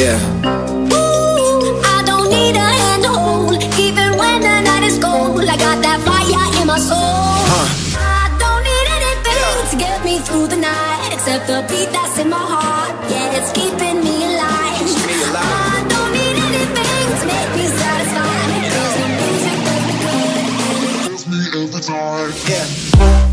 Yeah. I don't need a hand to hold, even when the night is cold. I got that fire in my soul. I don't need anything to get me through the night, except the beat that's in my heart. Yeah, it's keeping me alive. I don't need anything to make me satisfied, 'cause the music does me good and it kills me every time. Yeah.